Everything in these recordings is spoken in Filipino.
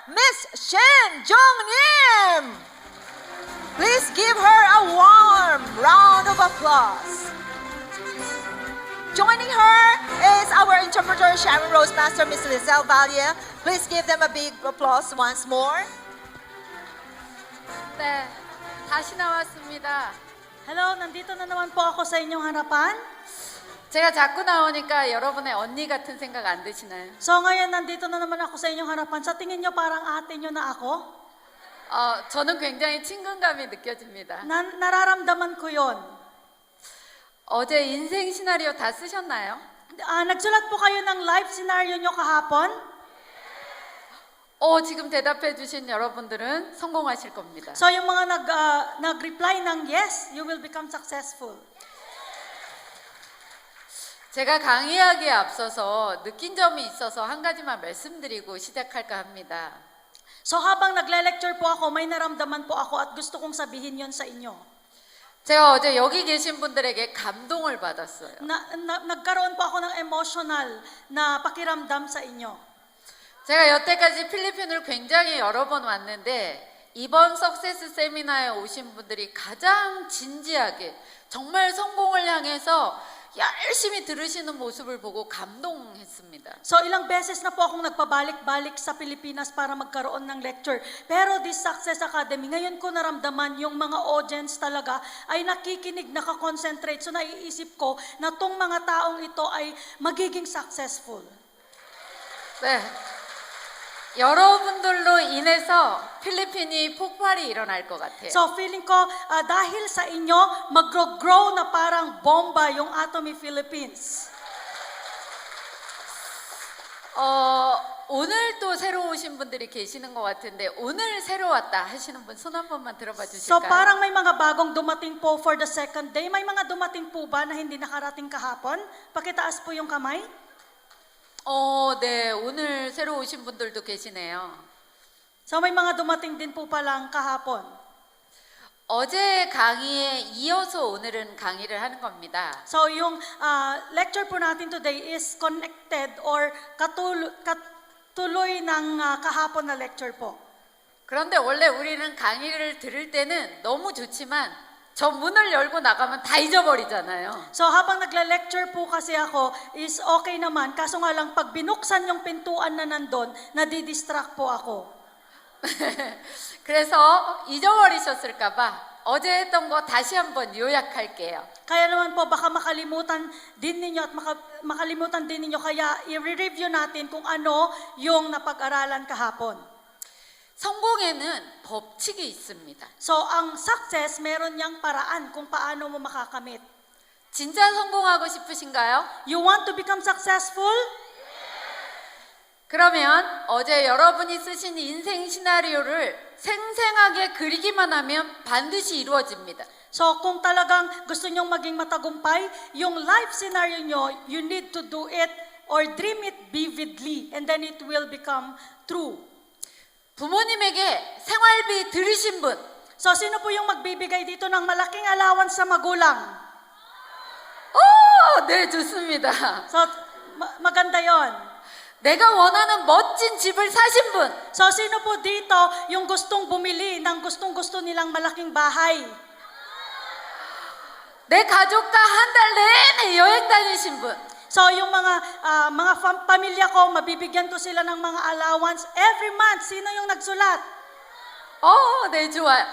Miss Shin Jong-nim. Please give her a warm round of applause. Joining her is our interpreter, Sharon Rose Master, Miss Lizelle Valle. Please give them a big applause once more. 네, 다시 나왔습니다. Hello, nandito na naman po ako sa inyong harapan. 제가 자꾸 나오니까 여러분의 언니 같은 생각 안 드시나요? So ngayon, nandito na naman ako sa inyong harapan. Sa tingin nyo, parang ate nyo na ako? 저는 굉장히 친근감이 느껴집니다. Nararamdaman ko yon. 어제 인생 시나리오 다 쓰셨나요? Nagsulat po kayo ng life scenario nyo kahapon? 지금 대답해 주신 여러분들은 성공하실 겁니다. So yung mga nag-reply ng yes, you will become successful. 제가 강의하기에 앞서서 느낀 점이 있어서 한 가지만 말씀드리고 시작할까 합니다. So habang nagle-lecture po ako, may naramdaman po ako at gusto kong sabihin yon sa inyo. 제가 어제 여기 계신 분들에게 감동을 받았어요. Nagkaroon po ako ng emotional na pakiramdam sa inyo. 제가 여태까지 필리핀을 굉장히 여러 번 왔는데 이번 석세스 세미나에 오신 분들이 가장 진지하게 정말 성공을 향해서 열심히 들으시는 모습을 보고 감동했습니다. So ilang beses na po akong nagpabalik-balik sa Pilipinas para magkaroon ng lecture. Pero this Success Academy, ngayon ko naramdaman yung mga audience talaga ay nakikinig, nakakonsentrate. So naiisip ko na tong mga taong ito ay magiging successful. 네. 여러분들로 인해서 필리핀이 폭발이 일어날 것 같아요. So feeling ko dahil sa inyo, mag-grow na parang bomba yung Atomy Philippines. 오늘 또 새로 오신 분들이 계시는 것 같은데 오늘 새로 왔다 하시는 분 손 한 번만 들어봐 So 주실까요? parang may mga bagong dumating po for the second day. May mga dumating po ba na hindi nakarating kahapon? Pakitaas po yung kamay. 네. 오늘 새로 오신 분들도 계시네요. So may mga dumating din po palang kahapon. 어제 강의에 이어서 오늘은 강의를 하는 겁니다. So yung lecture po natin today is connected or katuloy ng kahapon na lecture po. 그런데 원래 우리는 강의를 들을 때는 너무 좋지만 저 문을 열고 나가면 다 잊어버리잖아요. So habang nagle-lecture po kasi ako is okay naman, kaso nga lang pag binuksan yung pintuan na nandun, nadidistract po ako. 그래서 잊어버리셨을까봐 어제 했던 거 다시 한번 요약할게요. Kaya naman po baka makalimutan din ninyo at makalimutan din ninyo, kaya i-review natin kung ano yung napag-aralan kahapon. 성공에는 법칙이 있습니다. So ang success, meron niyang paraan kung paano mo makakamit. 진짜 성공하고 싶으신가요? You want to become successful? 그러면 어제 여러분이 쓰신 인생 시나리오를 생생하게 그리기만 하면 반드시 이루어집니다. So kung talagang gusto nyong maging matagumpay, yung life scenario nyo, you need to do it or dream it vividly and then it will become true. 부모님에게 생활비 들으신 분, So sino po yung magbibigay dito ng malaking allowance sa magulang? 네, 좋습니다. So maganda yon. 내가 원하는 멋진 집을 사신 분, So sino po dito yung gustong bumili ng gustong-gusto nilang malaking bahay? 내 가족과 한 달 내내 여행 다니신 분, So yung mga pamilya ko, mabibigyan ko sila ng mga allowance every month. Sino yung nagsulat? 네, 좋아요.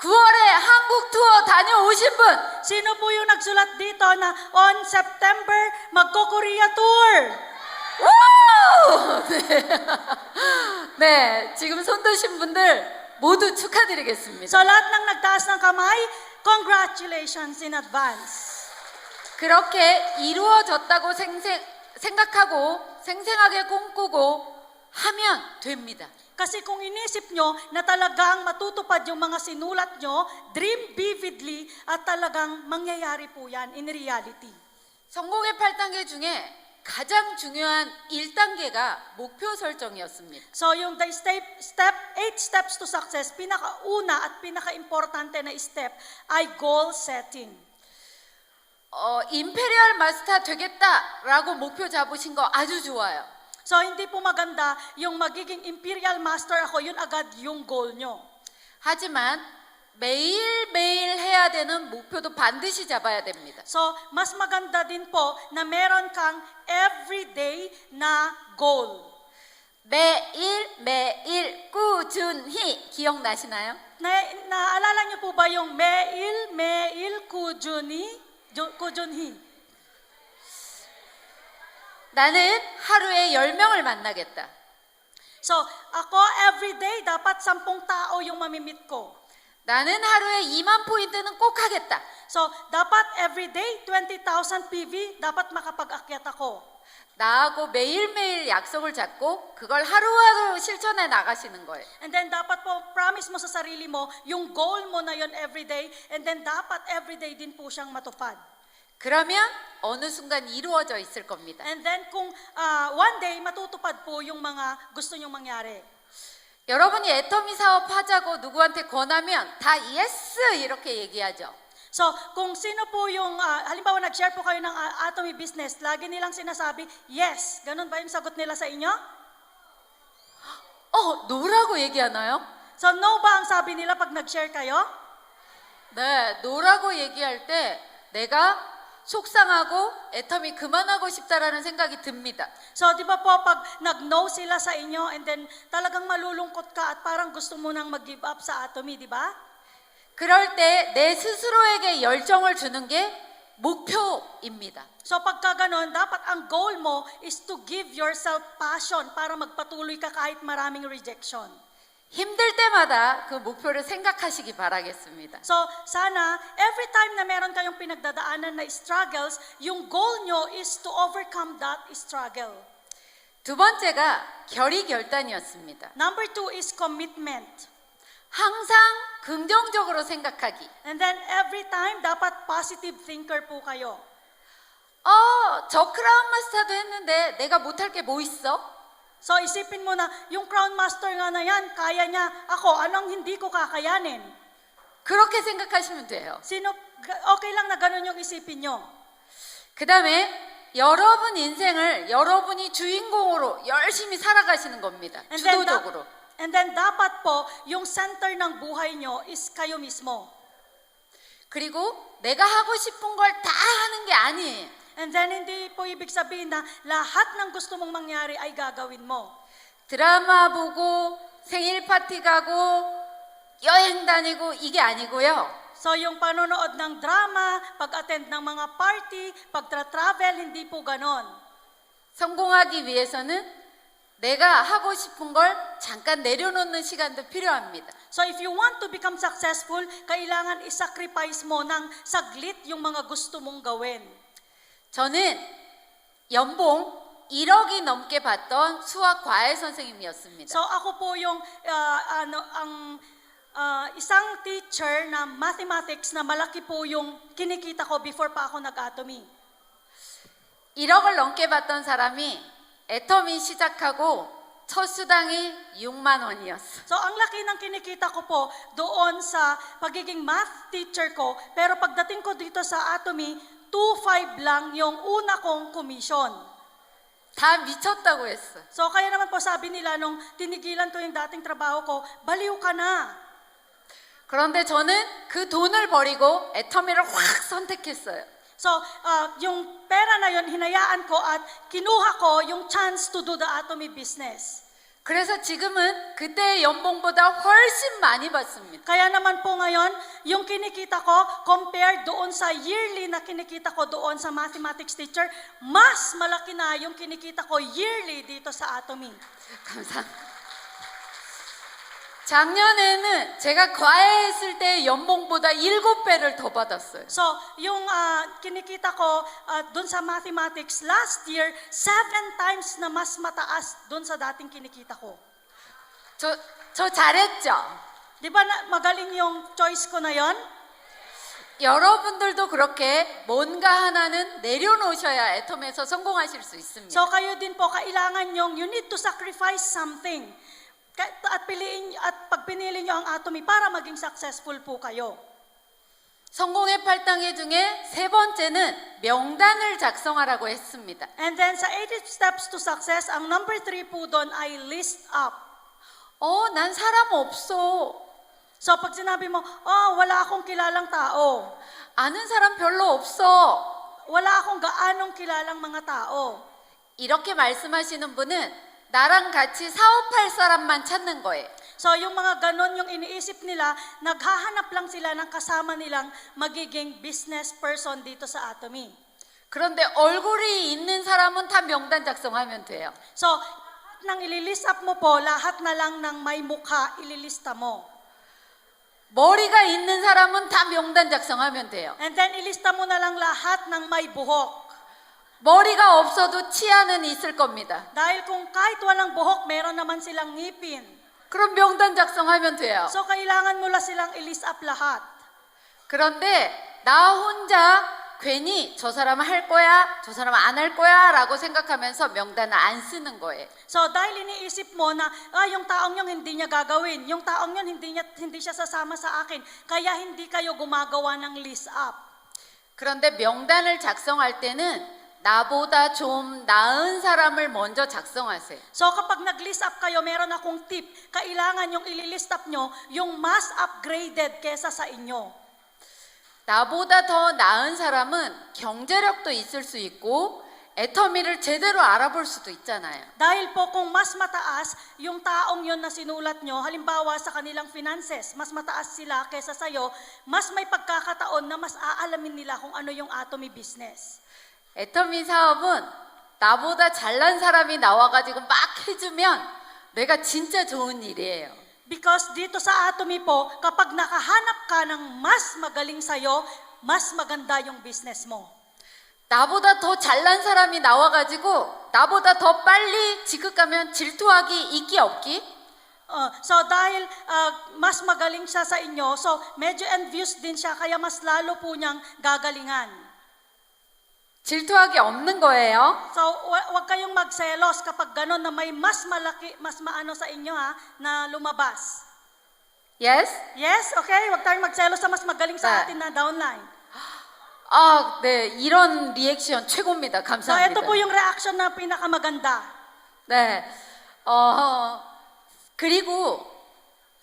9월에 한국 투어 다녀오신 분, Sino po yung nagsulat dito na on September magko-Korea tour? 오! 네, 지금 손 드신 분들 모두 축하드리겠습니다. So lahat ng nagtaas ng kamay, congratulations in advance. 그렇게 이루어졌다고 생각하고 생생하게 꿈꾸고 하면 됩니다. Kasi kung inisip nyo na talagang matutupad yung mga sinulat nyo, dream vividly at talagang mangyayari po yan in reality. 성공의 8단계 중에 가장 중요한 1단계가 목표 설정이었습니다. So yung the 8 steps to success, pinakauna at pinaka-importante na step ay goal setting. 임페리얼 마스터 되겠다라고 목표 잡으신 거 아주 좋아요. So hindi po maganda yung magiging imperial master ako, yun agad yung goal nyo. 하지만 매일매일 해야 되는 목표도 반드시 잡아야 됩니다. So mas maganda din po na meron kang everyday na goal. 매일매일 꾸준히 기억나시나요? Naalala niyo po ba yung 매일 꾸준히? 나는 하루에 10명을 만나겠다. So, ako everyday dapat 10 tao yung mamimit ko. 나는 하루에 2만 포인트는 꼭 하겠다. So, dapat everyday 20,000 PV dapat makapag-akyat ako. 나하고 매일매일 약속을 잡고 그걸 하루하루 실천해 나가시는 거예요. And then dapat po promise mo sa sarili mo yung goal mo na yon everyday, and then dapat everyday din po siyang matupad. 그러면 어느 순간 이루어져 있을 겁니다. And then kung one day matutupad po yung mga gusto nyong mangyari. 여러분이 애터미 사업 하자고 누구한테 권하면 다 예스 이렇게 얘기하죠. So, kung sino po yung, halimbawa nag-share po kayo ng Atomy business, lagi nilang sinasabi, yes. Ganun ba yung sagot nila sa inyo? 노라고 얘기하나요? So, no ba ang sabi nila pag nag-share kayo? 네, 노라고 얘기할 때 내가 속상하고 애터미 그만하고 싶다라는 생각이 듭니다. So, di ba po, pag nag-no sila sa inyo, and then talagang malulungkot ka at parang gusto mo nang mag-give up sa Atomy, di ba? 그럴 때 내 스스로에게 열정을 주는 게 목표입니다. So pagka ganon, dapat ang goal mo is to give yourself passion para magpatuloy ka kahit maraming rejection. 힘들 때마다 그 목표를 생각하시기 바라겠습니다. So sana, every time na meron kayong pinagdadaanan na struggles, yung goal nyo is to overcome that struggle. 두 번째가 결의결단이었습니다. Number 2 is commitment. 항상 긍정적으로 생각하기. And then every time, dapat positive thinker po kayo. 저 크라운 마스터도 했는데 내가 못할 게 뭐 있어? So isipin mo na, yung Crown Master nga na yan, kaya niya, ako, anong hindi ko kakayanin? 그렇게 생각하시면 돼요. Okay lang na ganun yung isipin nyo. 그 다음에 여러분 인생을 여러분이 주인공으로 열심히 살아가시는 겁니다. 주도적으로. And then dapat po, yung center ng buhay nyo is kayo mismo. 그리고 내가 하고 싶은 걸 다 하는 게 아니에요. And then hindi po ibig sabihin na lahat ng gusto mong mangyari ay gagawin mo. 드라마 보고 생일 파티 가고 여행 다니고 이게 아니고요. So yung panonood ng drama, pag-attend ng mga party, pag-travel, hindi po ganon. 성공하기 위해서는 내가 하고 싶은 걸 잠깐 내려놓는 시간도 필요합니다. So if you want to become successful, kailangan i-sacrifice mo ng saglit yung mga gusto mong gawin. 저는 연봉 1억이 넘게 받던 수학 과외 선생님이었습니다. So ako po yung isang teacher na mathematics na malaki po yung kinikita ko before pa ako nag-Atomy. 1억을 넘게 받던 사람이 애터미 시작하고 첫 수당이 6만 원이었어. So ang laki ng kinikita ko po doon sa pagiging math teacher ko, pero pagdating ko dito sa Atomy, 2.5 lang yung una kong commission. 다 미쳤다고 했어. So kaya naman po sabi nila nung tinigilan ko yung dating trabaho ko, baliw ka na. 그런데 저는 그 돈을 버리고 애터미를 확 선택했어요. So, yung pera na yun, hinayaan ko at kinuha ko yung chance to do the Atomy business. 그래서 지금은 그때의 연봉보다 훨씬 많이 받습니다. Kaya naman po ngayon, yung kinikita ko, compared doon sa yearly na kinikita ko doon sa mathematics teacher, mas malaki na yung kinikita ko yearly dito sa Atomy. 감사합니다. 작년에는 제가 과외했을 때 연봉보다 7배를 더 받았어요. So, yung kinikita ko doon sa mathematics last year, 7 times na mas mataas doon sa dating kinikita ko. 저 잘했죠? Di ba magaling yung choice ko na yon? 여러분들도 그렇게 뭔가 하나는 내려놓으셔야 애텀에서 성공하실 수 있습니다. So, kayo din po, kailangan yung you need to sacrifice something. At pag pinili nyo ang Atomy para maging successful po kayo. 성공의 8단계 중에 세 번째는 명단을 작성하라고 했습니다. And then sa 80 steps to success, ang number 3 po doon ay list up. 난 사람 없어. So pag sinabi mo, wala akong kilalang tao. 아는 사람 별로 없어. Wala akong gaanong kilalang mga tao. 이렇게 말씀하시는 분은 나랑 같이 사업할 사람만 찾는 거예요. So yung mga ganon yung iniisip nila, naghahanap lang sila ng kasama nilang magiging business person dito sa Atomy. 그런데 얼굴이 있는 사람은 다 명단 작성하면 돼요. So, nang ililist up mo po, lahat na lang ng may mukha, ililista mo. 머리가 있는 사람은 다 명단 작성하면 돼요. And then ilista mo na lang lahat ng may buhok. 머리가 없어도 치아는 있을 겁니다. Dahil kung kahit walang buhok, meron naman silang ngipin. 그럼 명단 작성하면 돼요. So, kailangan mo lang silang ilist up lahat. 그런데 나 혼자 괜히 저 사람은 할 거야, 저 사람은 안 할 거야 라고 생각하면서 명단을 안 쓰는 거예요. So, dahil iniisip mo na, yung taong yun hindi niya gagawin, yung taong yun hindi siya sasama sa akin, kaya hindi kayo gumagawa ng list up. 그런데 명단을 작성할 때는 나보다 좀 나은 사람을 먼저 작성하세요. So, kapag nag-list up kayo, meron akong tip. Kailangan yung ililist up nyo, yung mas upgraded kesa sa inyo. 나보다 더 나은 사람은 경제력도 있을 수 있고 애터미를 제대로 알아볼 수도 있잖아요. Dahil po kung mas mataas yung taong yun na sinulat nyo, halimbawa sa kanilang finances, mas mataas sila kesa sa'yo, mas may pagkakataon na mas aalamin nila kung ano yung Atomy business. 애터미 사업은 나보다 잘난 사람이 나와가지고 막 해주면 내가 진짜 좋은 일이에요. Because dito sa Atomy po, kapag nakahanap ka ng mas magaling sa'yo, mas maganda yung business mo. 나보다 더 잘난 사람이 나와가지고 나보다 더 빨리 지급가면 질투하기 있기 없기? So dahil mas magaling siya sa inyo, so medyo envious din siya, kaya mas lalo po niyang gagalingan. 질투하기 없는 거예요. So wag kayong magselos kapag gano'n na may mas malaki, mas maano sa inyo na lumabas. Yes? Yes? Okay? Wag tayong magselos sa mas magaling sa 네. atin na downline. 네, 이런 리액션 최고입니다. So 감사합니다. ito po yung reaction na pinakamaganda. 네, 그리고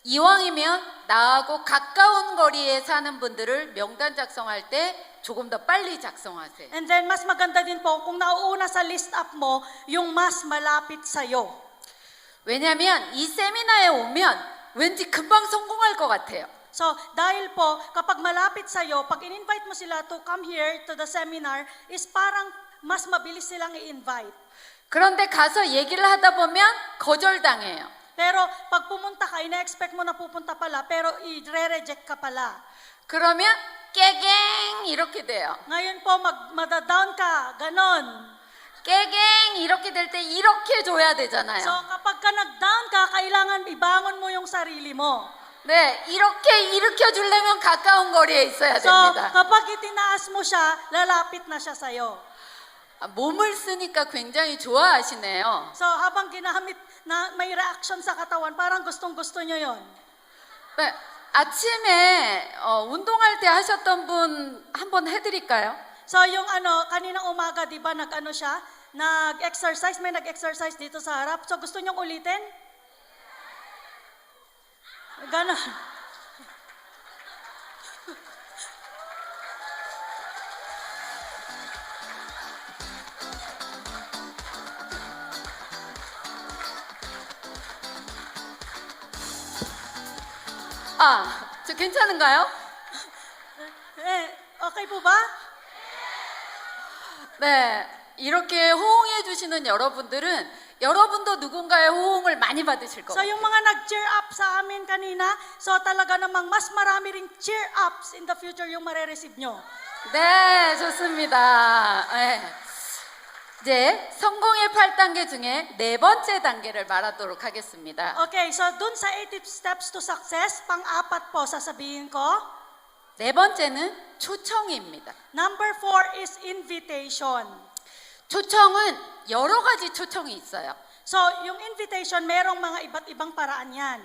이왕이면 나하고 가까운 거리에 사는 분들을 명단 작성할 때 조금 더 빨리 작성하세요. And then mas maganda din po kung nauuna sa list up mo yung mas malapit sa'yo. 왜냐하면 이 세미나에 오면 왠지 금방 성공할 것 같아요. So, dahil po, kapag malapit sa'yo, pag in-invite mo sila to come here to the seminar, is parang mas mabilis silang i-invite. 그런데 가서 얘기를 하다 보면 거절당해요. Pero pag pumunta ka, ina-expect mo na pupunta pala, pero i-re-reject ka pala. 그러면 깨갱 이렇게 돼요. Ngayon po, madadown ka, ganon. 깨갱 이렇게 될 때 이렇게 줘야 So, 되잖아요. kapag ka nag-down ka, kailangan ibangon mo yung sarili mo. 네, 이렇게 일으켜 주려면 가까운 거리에 있어야 So, 됩니다. kapag itinaas mo siya, lalapit na siya sa'yo. 몸을 쓰니까 굉장히 좋아하시네요. So, habang ginamit na may reaction sa katawan, parang gustong-gusto nyo yon. 네, 아침에 운동할 때 하셨던 분 한번 해드릴까요? So, yung kaninang umaga, di ba, nag-ano siya? Nag-exercise, may nag-exercise dito sa harap. So, gusto nyong ulitin? Ganon. 저 괜찮은가요? Okay po ba? 네, 이렇게 호응해 주시는 여러분들은 여러분도 누군가의 호응을 많이 받으실 So, 거예요. yung mga nag-cheer up sa amin kanina, so talaga namang mas marami ring cheer ups in the future yung mare-receive nyo. 네, 좋습니다. 네. 이제 성공의 8단계 중에 네 번째 단계를 말하도록 하겠습니다. Okay, so dun sa 80 steps to success, pang-apat po sasabihin ko. 네 번째는 초청입니다. Number 4 is invitation. 초청은 여러 가지 초청이 있어요. So, yung invitation, merong mga iba't ibang paraan yan.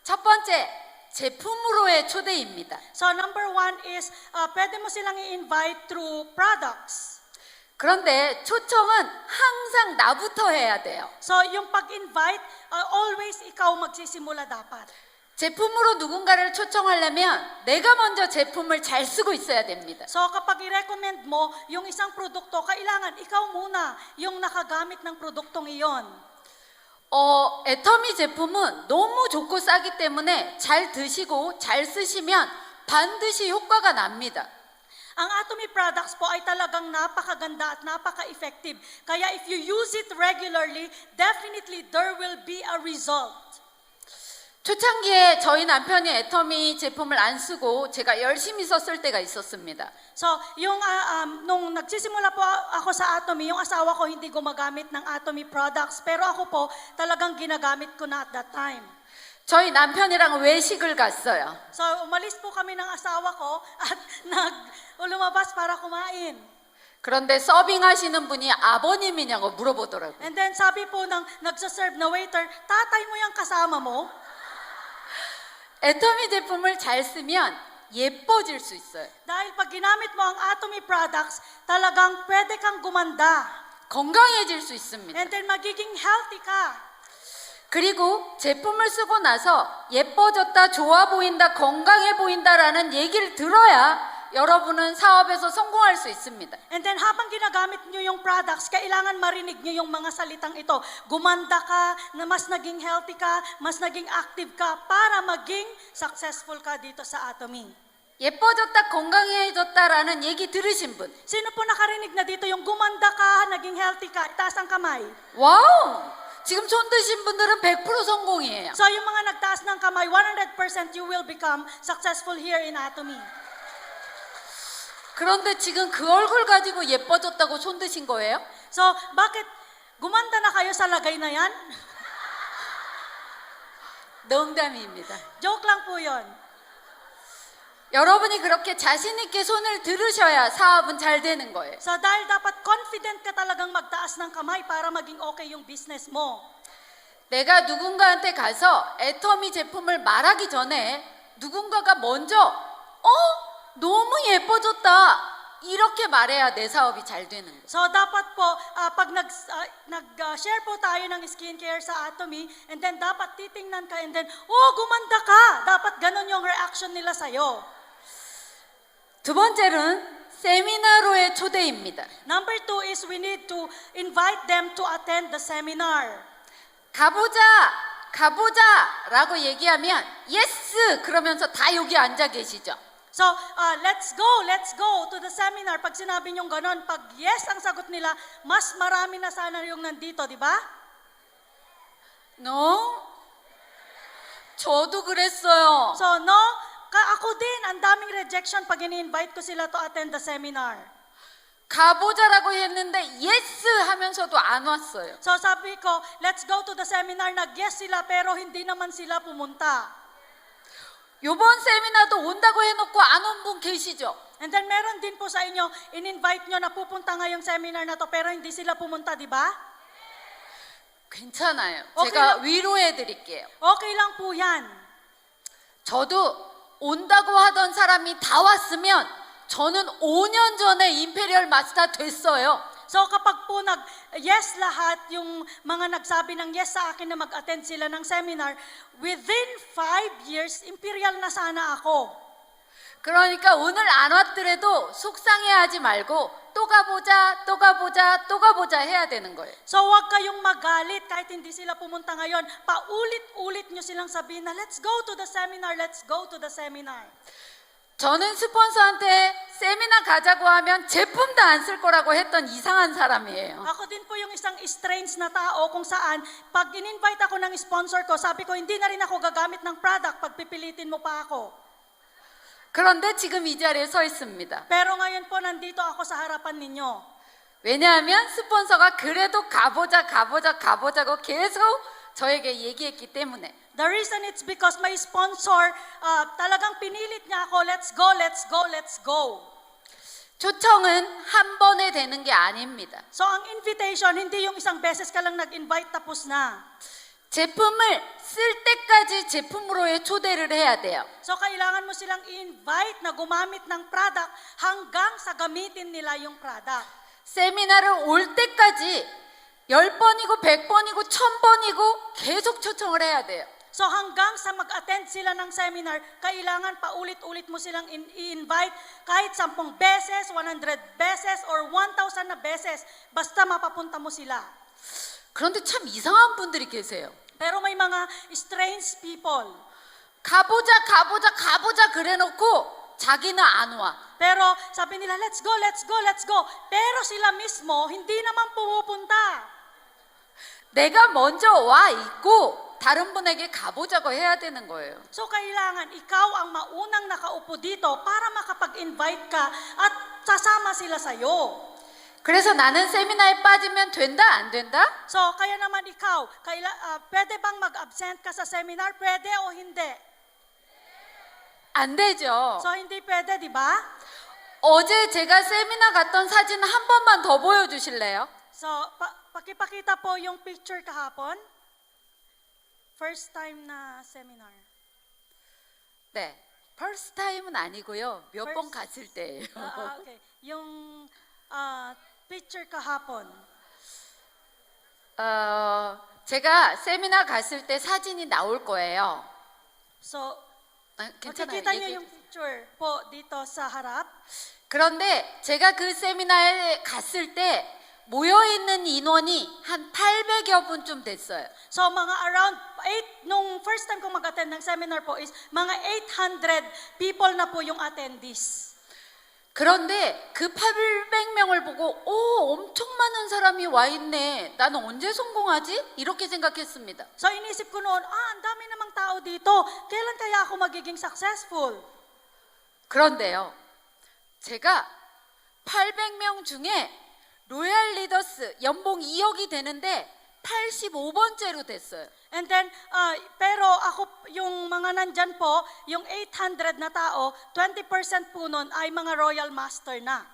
첫 번째, 제품으로의 초대입니다. So number one is, pwede mo silang i-invite through products. 그런데 초청은 항상 나부터 해야 돼요. So yung pag-invite, always ikaw magsisimula dapat. 제품으로 누군가를 초청하려면 내가 먼저 제품을 잘 쓰고 있어야 됩니다. So kapag i-recommend mo yung isang produkto, kailangan ikaw muna yung nakagamit ng produktong iyon. 애터미 제품은 너무 좋고 싸기 때문에 잘 드시고 잘 쓰시면 반드시 효과가 납니다. Ang Atomy products po ay talagang napakaganda at napaka-effective. Kaya if you use it regularly, definitely there will be a result. 초창기에 저희 남편이 애터미 제품을 안 쓰고 제가 열심히 썼을 때가 있었습니다. So, yung nung nagsisimula po ako sa Atomy, yung asawa ko hindi gumagamit ng Atomy products, pero ako po talagang ginagamit ko na at that time. 저희 남편이랑 외식을 갔어요. So, umalis po kami ng asawa ko at lumabas para kumain. 그런데 서빙하시는 분이 아버님이냐고 물어보더라고요. And then sabi po ng nagsaserve na waiter, tatay mo yung kasama mo? 애터미 제품을 잘 쓰면 예뻐질 수 있어요. Dahil pag ginamit mo ang Atomy products, talagang pwede kang gumanda. 건강해질 수 있습니다. And then magiging healthy ka. 그리고 제품을 쓰고 나서 예뻐졌다, 좋아 보인다, 건강해 보인다라는 얘기를 들어야 여러분은 사업에서 성공할 수 있습니다. And then habang ginagamit nyo yung products, kailangan marinig nyo yung mga salitang ito. Gumanda ka, na mas naging healthy ka, mas naging active ka, para maging successful ka dito sa Atomy. 예뻐졌다, 건강해졌다라는 얘기 들으신 분. Sino po nakarinig na dito yung gumanda ka, naging healthy ka, itaas ang kamay? 와우! 지금 손 드신 분들은 100% 성공이에요. So yung mga nagtaas ng kamay, 100% you will become successful here in Atomy. 그런데 지금 그 얼굴 가지고 예뻐졌다고 손 드신 거예요? So bakit gumanda na kayo sa lagay na yan? 농담입니다. Joke lang po yun. 여러분이 그렇게 자신 있게 손을 들으셔야 사업은 잘 되는 거예요. So dahil dapat confident ka talagang magtaas ng kamay para maging okay yung business mo. 내가 누군가한테 가서 애터미 제품을 말하기 전에 누군가가 먼저 너무 예뻐졌다 이렇게 말해야 내 사업이 잘 되는 거예요. So dapat po pag nag-share po tayo ng skincare sa Atomy, and then dapat titingnan ka, and then gumanda ka. Dapat ganun yung reaction nila sa'yo. 두 번째는 세미나로의 초대입니다. Number 2 is we need to invite them to attend the seminar. 가보자라고 얘기하면 예스 그러면서 다 여기 앉아 계시죠. So, let's go to the seminar. Pag sinabi niyong ganon, pag yes ang sagot nila, mas marami na sana yung nandito, di ba? No? 저도 그랬어요. So, no, ako din, ang daming rejection pag ini-invite ko sila to attend the seminar. 가보자라고 했는데 예스 하면서도 안 왔어요. So, sabi ko, let's go to the seminar, nag-yes sila, pero hindi naman sila pumunta. 요번 세미나도 온다고 해놓고 안 온 분 계시죠? And then meron din po sa inyo, in-invite nyo na pupunta ngayong seminar na to, pero hindi sila pumunta, di ba? 괜찮아요. Okay 제가 lang. 위로해 드릴게요. Okay lang po yan. 저도 온다고 하던 사람이 다 왔으면 저는 5년 전에 임페리얼 마스터 됐어요. So kapag po nag-yes lahat, yung mga nagsabi ng yes sa akin na mag-attend sila ng seminar, within 5 years, imperial na sana ako. 그러니까 오늘 안 왔더라도 속상해하지 말고 또 가보자 해야 되는 거예요. So wag kayong magalit kahit hindi sila pumunta ngayon. Paulit-ulit nyo silang sabihin na let's go to the seminar, let's go to the seminar. 저는 스폰서한테 세미나 가자고 하면 제품도 안 쓸 거라고 했던 이상한 사람이에요. Ako din po yung isang strange na tao kung saan pag in-invite ako ng sponsor ko, sabi ko hindi na rin ako gagamit ng product pag pipilitin mo pa ako. 그런데 지금 이 자리에 서 있습니다. Pero ngayon po nandito ako sa harapan ninyo. 왜냐하면 스폰서가 그래도 가보자고 계속 저에게 얘기했기 때문에. The reason it's because my sponsor talagang pinilit niya ako, let's go. 초청은 한 번에 되는 게 아닙니다. So ang invitation, hindi yung isang beses ka lang nag-invite tapos na. 제품을 쓸 때까지 제품으로의 초대를 해야 돼요. So kailangan mo silang i-invite na gumamit ng product hanggang sa gamitin nila yung product. 세미나를 올 때까지 10번이고 100번이고 1000번이고 계속 초청을 해야 돼요. So hanggang sa mag-attend sila ng seminar, kailangan paulit-ulit mo silang i-invite kahit 10 beses, 100 beses, or 1,000 na beses. Basta mapapunta mo sila. 그런데 참 이상한 분들이 계세요. Pero may mga strange people. 가보자 그래놓고 자기는 안 와. Pero sabi nila, let's go, let's go, let's go. Pero sila mismo, hindi naman pumupunta. 내가 먼저 와 있고 다른 분에게 가보자고 해야 되는 거예요. So kailangan ikaw ang maunang nakaupo dito para makapag-invite ka at sasama sila sa'yo. 그래서 나는 세미나에 빠지면 된다 안 된다? So kaya naman ikaw, pwede bang mag-absent ka sa seminar? Pwede o hindi? 안 되죠. So hindi pwede, di ba? 어제 제가 세미나 갔던 사진 한 번만 더 보여주실래요? So pakipakita po yung picture kahapon. First time na seminar. 네, first time은 아니고요. 몇 번 First- 갔을 때예요. Okay. Yung picture kahapon. 제가 세미나 갔을 때 사진이 나올 거예요. So 괜찮아요. makikita niyo 얘기해 yung picture po dito sa harap. 그런데 제가 그 세미나에 갔을 때 모여있는 인원이 한 800여 분쯤 됐어요. So mga around nung first time ko mag-attend ng seminar po is mga 800 people na po yung attendees. 그런데 그 800명을 보고 엄청 많은 사람이 와 있네. 나는 언제 성공하지? 이렇게 생각했습니다. So inisip ko noon, ang dami namang tao dito. Kailan kaya ako magiging successful? 그런데요. 제가 800명 중에 로얄 리더스 연봉 2억이 되는데 85번째로 됐어요. And then, pero ako, yung mga nandyan po, yung 800 na tao, 20% po nun ay mga Royal Master na.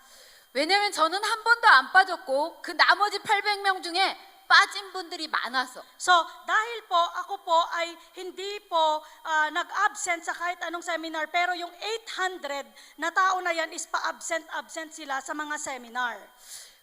왜냐면 저는 한 번도 안 빠졌고 그 나머지 800명 중에 빠진 분들이 많아서. So, dahil po, ako po ay hindi po nag-absent sa kahit anong seminar, pero yung 800 na tao na yan is pa-absent sila sa mga seminar.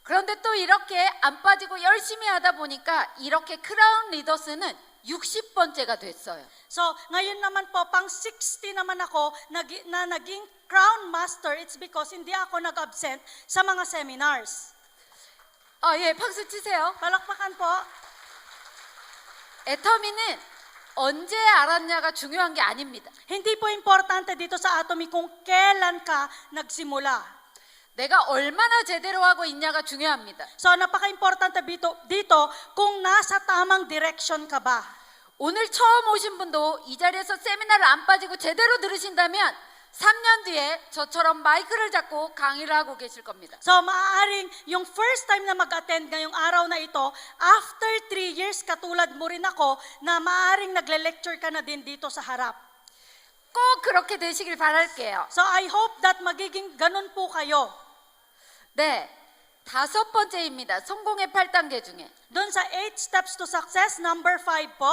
그런데 또 이렇게 안 빠지고 열심히 하다 보니까 이렇게 크라운 리더스는 60번째가 됐어요. So, ngayon naman po, pang 60 naman ako na naging Crown Master. It's because hindi ako nag-absent sa mga seminars. 예, 박수 치세요. Palakpakan po. 애터미는 언제 알았냐가 중요한 게 아닙니다. Hindi po importante dito sa Atomy kung kailan ka nagsimula. 내가 얼마나 제대로 하고 있냐가 중요합니다. So, napaka-importante dito kung nasa tamang direction ka ba. 오늘 처음 오신 분도 이 자리에서 세미나를 안 빠지고 제대로 들으신다면 3년 뒤에 저처럼 마이크를 잡고 강의를 하고 계실 겁니다. So, maaaring yung first time na mag-attend ngayong araw na ito, after 3 years, katulad mo rin ako, na maaaring nagle-lecture ka na din dito sa harap. 꼭 그렇게 되시길 바랄게요. So, I hope that magiging ganun po kayo. 네, 5번째입니다. 성공의 8단계 중에. Doon sa 8 steps to success, number 5 po.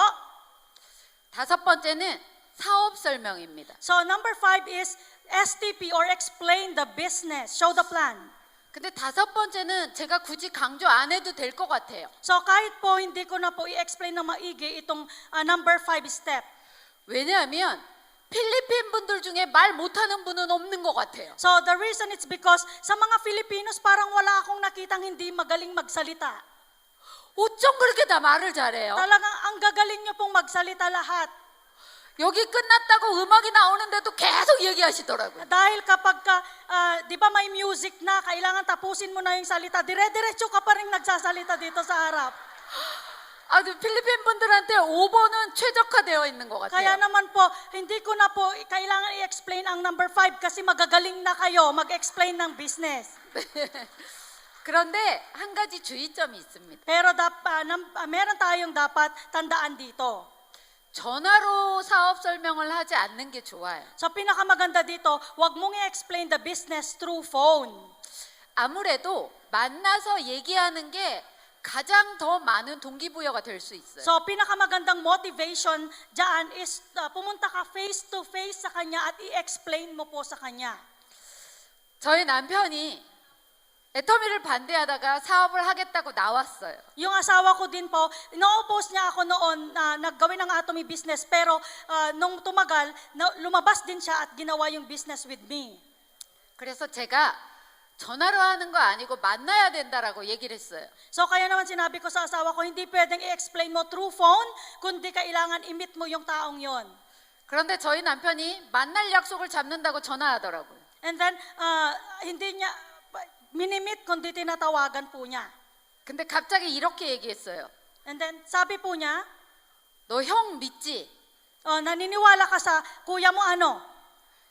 5번째는 사업 설명입니다. So, number 5 is STP or explain the business, show the plan. 근데 5번째는 제가 굳이 강조 안 해도 될 것 같아요. So, kahit po hindi ko na po i-explain na maigi itong number 5 step. 왜냐하면 필리핀 분들 중에 말 못하는 분은 없는 것 같아요. So, the reason it's because sa mga Filipinos parang wala akong nakitang hindi magaling magsalita. 어쩜 그렇게 다 말을 잘해요? Talagang ang gagaling nyo pong magsalita lahat. 여기 끝났다고 음악이 나오는데도 계속 얘기하시더라고요. Dahil kapag ka, di ba may music na, kailangan tapusin mo na yung salita, dire-diretso ka pa rin nagsasalita dito sa harap. 필리핀 분들한테 5번은 최적화되어 있는 것 Kaya 같아요. naman po, hindi ko na po kailangan i-explain ang number 5 kasi magagaling na kayo mag-explain ng business. 그런데 한 가지 주의점이 있습니다. Pero meron tayong dapat tandaan dito. 전화로 사업 설명을 하지 않는 게 좋아요. So pinakamaganda dito, wag mong i-explain the business through phone. 아무래도 만나서 얘기하는 게 가장 더 많은 동기부여가 될 수 있어요. So, pinakamagandang motivation dyan is pumunta ka face to face sa kanya at i-explain mo po sa kanya. 저희 남편이 애터미를 반대하다가 사업을 하겠다고 나왔어요. Yung asawa ko din po, ino-oppose niya ako noon na naggawin ng Atomy business, pero nung tumagal, lumabas din siya at ginawa yung business with me. 그래서 제가 전화로 하는 거 아니고 만나야 된다라고 얘기를 했어요. So kaya naman sinabi ko sa asawa ko, hindi pwedeng i-explain mo through phone, kundi kailangan i-meet mo yung taong yon. 그런데 저희 남편이 만날 약속을 잡는다고 전화하더라고요. And then, hindi niya minimit, kundi tinatawagan po niya. 근데 갑자기 이렇게 얘기했어요. And then, sabi po niya, 너 형 믿지? naniniwala ka sa kuya mo ano?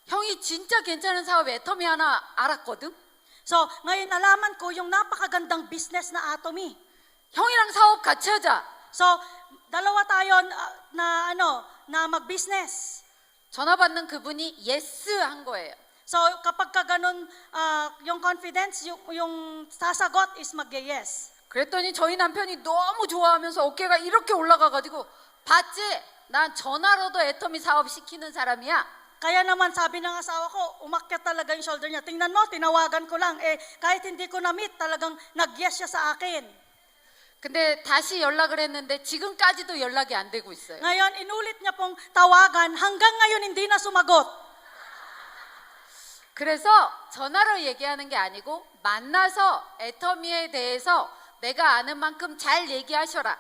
형이 진짜 괜찮은 사업 애터미 하나 알았거든? So, ngayon alaman ko yung napakagandang business na Atomy. 형이랑 사업 같이 하자. So, dalawa tayo na mag-business. 전화 받는 그분이 예스 한 거예요. So, kapag ka ganun, yung confidence, yung sasagot is mag-yes. 그랬더니 저희 남편이 너무 좋아하면서 어깨가 이렇게 올라가가지고 봤지? 난 전화로도 애터미 사업 시키는 사람이야. Kaya naman sabi ng asawa ko, umakyat talaga yung shoulder niya. Tingnan mo, tinawagan ko lang. Kahit hindi ko na-meet, talagang nag-yes siya sa akin. 근데 다시 연락을 했는데 지금까지도 연락이 안 되고 있어요. Ngayon, inulit niya pong tawagan. Hanggang ngayon, hindi na sumagot. 그래서 전화로 얘기하는 게 아니고 만나서 애터미에 대해서 내가 아는 만큼 잘 얘기하셔라.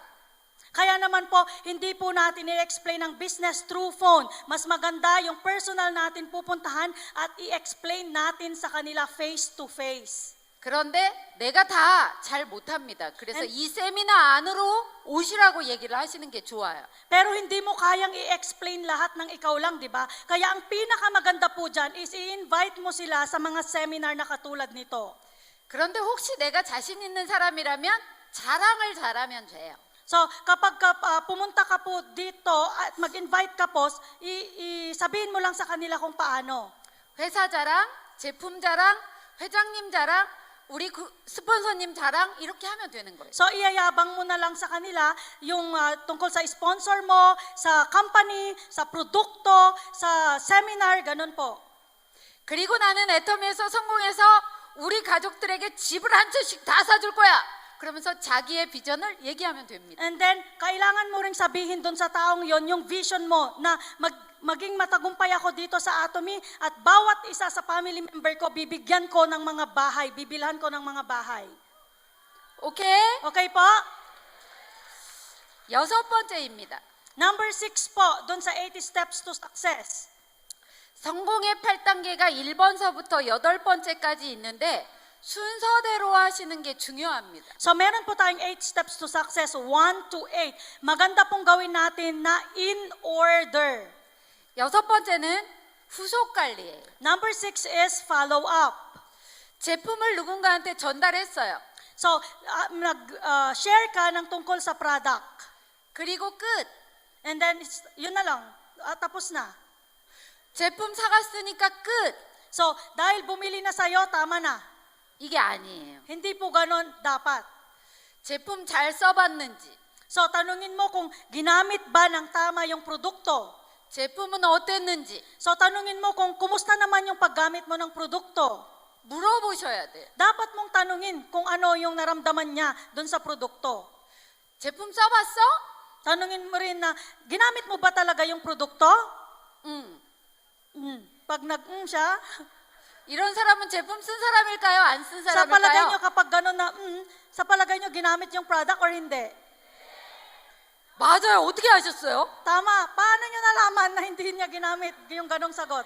Kaya naman po, hindi po natin i-explain ang business through phone. Mas maganda yung personal natin pupuntahan at i-explain natin sa kanila face to face. 그런데 내가 다 잘 못합니다. 그래서 이 세미나 안으로 오시라고 얘기를 하시는 게 좋아요. Pero hindi mo kayang i-explain lahat ng ikaw lang, di ba? Kaya ang pinakamaganda po dyan is i-invite mo sila sa mga seminar na katulad nito. 그런데 혹시 내가 자신 있는 사람이라면 자랑을 잘하면 돼요. So, kapag pumunta ka po dito at mag-invite ka po, sabihin mo lang sa kanila kung paano. 회사 자랑, 제품 자랑, 회장님 자랑, 우리 스폰서님 자랑 이렇게 하면 되는 거예요. So, iyayabang mo na lang sa kanila yung tungkol sa sponsor mo, sa company, sa produkto, sa seminar, ganun po. 그리고 나는 애터미에서 성공해서 우리 가족들에게 집을 한 채씩 다 사줄 거야. 그러면서 자기의 비전을 얘기하면 됩니다. And then, kailangan mo ring sabihin doon sa taong yon yung vision mo na maging matagumpay ako dito sa Atomy at bawat isa sa family member ko, bibigyan ko ng mga bahay, bibilhan ko ng mga bahay. 오케이? Okay po? 6번째입니다. Number 6 po, doon sa 80 steps to success. 성공의 8단계가 1번서부터 8번째까지 있는데 순서대로 하시는 게 중요합니다. So meron po tayong 8 steps to success, 1 to 8. Maganda pong gawin natin na in order. 6번째는 후속 관리예요. Number 6 is follow up. 제품을 누군가한테 전달했어요. So, share ka ng tungkol sa product. 그리고 끝. And then, yun na lang. Tapos na. 제품 사갔으니까 끝. So, dahil bumili na sa'yo, tama na. 이게 아니에요. Hindi po ganon dapat. 제품 잘 써봤는지, So, tanungin mo kung ginamit ba ng tama yung produkto. 제품은 어땠는지 So, tanungin mo kung kumusta naman yung paggamit mo ng produkto. 물어보셔야 돼요. Dapat mong tanungin kung ano yung naramdaman niya doon sa produkto. 제품 써봤어? Tanungin mo rin na, ginamit mo ba talaga yung produkto? Pag siya, 이런 사람은 제품 쓴 사람일까요? 안 쓴 sa palagay nyo 사람일까요? kapag gano'n na, sa palagay nyo ginamit yung product or hindi? 맞아요. 어떻게 하셨어요? Tama. Paano nyo nalaman na hindi niya ginamit yung ganong sagot?